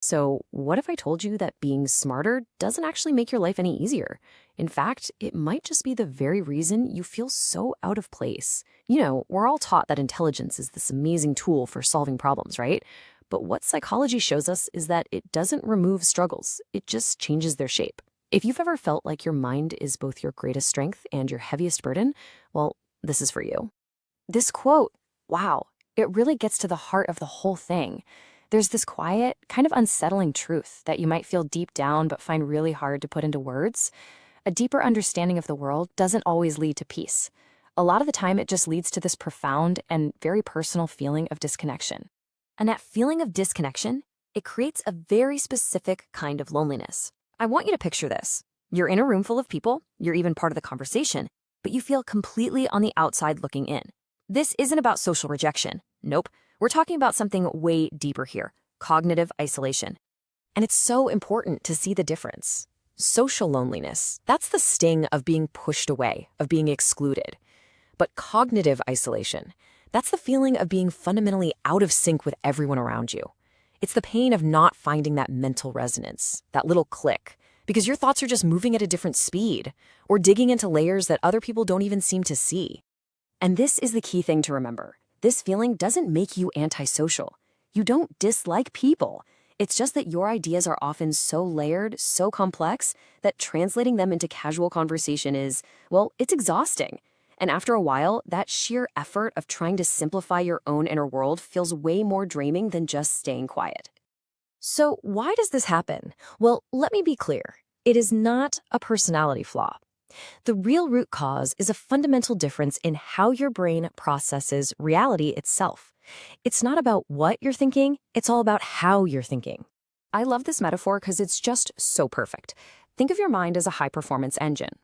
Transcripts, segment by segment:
So, what if I told you that being smarter doesn't actually make your life any easier? In fact, it might just be the very reason you feel so out of place. We're all taught that intelligence is this amazing tool for solving problems, right? But what psychology shows us is that it doesn't remove struggles, it just changes their shape. If you've ever felt like your mind is both your greatest strength and your heaviest burden, well, this is for you. This quote, wow, it really gets to the heart of the whole thing. There's this quiet, kind of unsettling truth that you might feel deep down but find really hard to put into words. A deeper understanding of the world doesn't always lead to peace. A lot of the time, it just leads to this profound and very personal feeling of disconnection. And that feeling of disconnection, it creates a very specific kind of loneliness. I want you to picture this. You're in a room full of people, you're even part of the conversation, but you feel completely on the outside looking in. This isn't about social rejection. Nope. We're talking about something way deeper here, cognitive isolation. And it's so important to see the difference. Social loneliness, that's the sting of being pushed away, of being excluded. But cognitive isolation, that's the feeling of being fundamentally out of sync with everyone around you. It's the pain of not finding that mental resonance, that little click, because your thoughts are just moving at a different speed or digging into layers that other people don't even seem to see. And this is the key thing to remember. This feeling doesn't make you antisocial. You don't dislike people. It's just that your ideas are often so layered, so complex, that translating them into casual conversation is, well, it's exhausting. And after a while, that sheer effort of trying to simplify your own inner world feels way more draining than just staying quiet. So why does this happen? Well, let me be clear. It is not a personality flaw. The real root cause is a fundamental difference in how your brain processes reality itself. It's not about what you're thinking, it's all about how you're thinking. I love this metaphor because it's just so perfect. Think of your mind as a high-performance engine.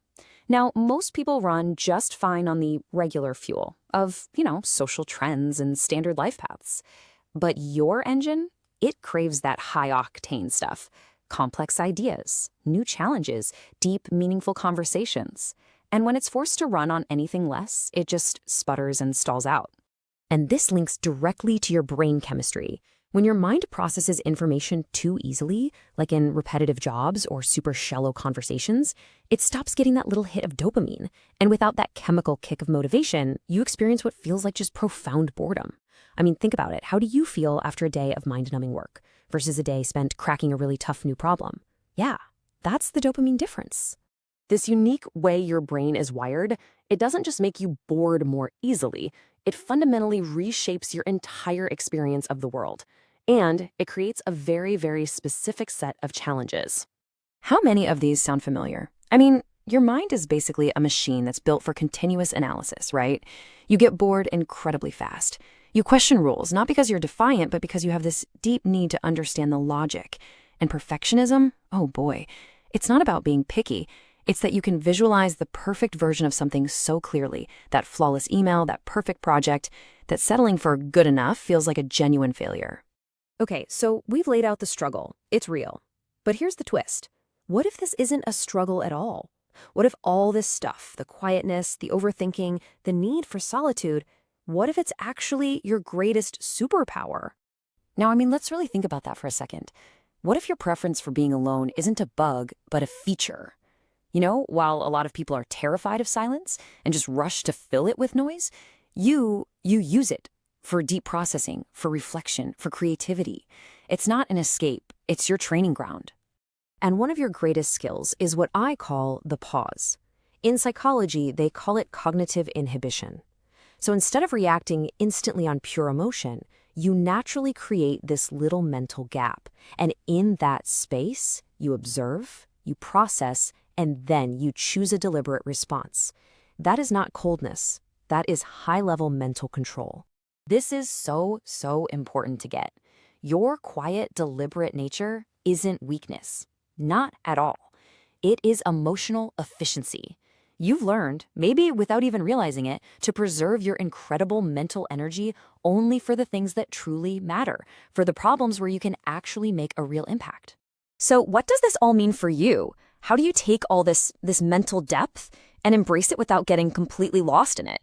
Now, most people run just fine on the regular fuel of, social trends and standard life paths. But your engine, it craves that high-octane stuff. Complex ideas, new challenges, deep, meaningful conversations. And when it's forced to run on anything less, it just sputters and stalls out. And this links directly to your brain chemistry. When your mind processes information too easily, like in repetitive jobs or super shallow conversations, it stops getting that little hit of dopamine. And without that chemical kick of motivation, you experience what feels like just profound boredom. I mean, think about it. How do you feel after a day of mind-numbing work versus a day spent cracking a really tough new problem? Yeah, that's the dopamine difference. This unique way your brain is wired, it doesn't just make you bored more easily, it fundamentally reshapes your entire experience of the world. And it creates a very, very specific set of challenges. How many of these sound familiar? I mean, your mind is basically a machine that's built for continuous analysis, right? You get bored incredibly fast. You question rules, not because you're defiant, but because you have this deep need to understand the logic. And perfectionism? Oh boy. It's not about being picky. It's that you can visualize the perfect version of something so clearly, that flawless email, that perfect project, that settling for good enough feels like a genuine failure. Okay, so we've laid out the struggle. It's real. But here's the twist. What if this isn't a struggle at all? What if all this stuff, the quietness, the overthinking, the need for solitude, what if it's actually your greatest superpower? Now, let's really think about that for a second. What if your preference for being alone isn't a bug, but a feature? While a lot of people are terrified of silence and just rush to fill it with noise, you use it for deep processing, for reflection, for creativity. It's not an escape, it's your training ground. And one of your greatest skills is what I call the pause. In psychology, they call it cognitive inhibition. So instead of reacting instantly on pure emotion, you naturally create this little mental gap. And in that space, you observe, you process, and then you choose a deliberate response. That is not coldness. That is high-level mental control. This is so, so important to get. Your quiet, deliberate nature isn't weakness. Not at all. It is emotional efficiency. You've learned, maybe without even realizing it, to preserve your incredible mental energy only for the things that truly matter, for the problems where you can actually make a real impact. So what does this all mean for you? How do you take all this mental depth and embrace it without getting completely lost in it?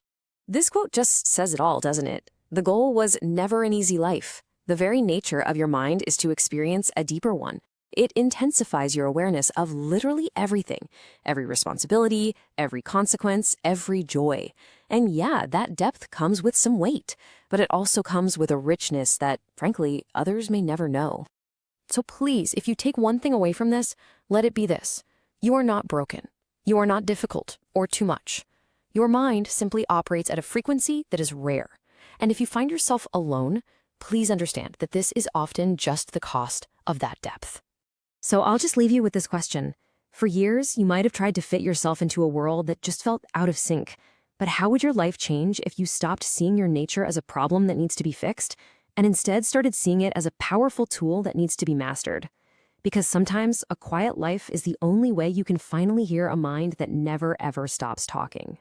This quote just says it all, doesn't it? The goal was never an easy life. The very nature of your mind is to experience a deeper one. It intensifies your awareness of literally everything, every responsibility, every consequence, every joy. And yeah, that depth comes with some weight, but it also comes with a richness that, frankly, others may never know. So please, if you take one thing away from this, let it be this. You are not broken. You are not difficult or too much. Your mind simply operates at a frequency that is rare. And if you find yourself alone, please understand that this is often just the cost of that depth. So I'll just leave you with this question. For years, you might have tried to fit yourself into a world that just felt out of sync. But how would your life change if you stopped seeing your nature as a problem that needs to be fixed and instead started seeing it as a powerful tool that needs to be mastered? Because sometimes a quiet life is the only way you can finally hear a mind that never ever stops talking.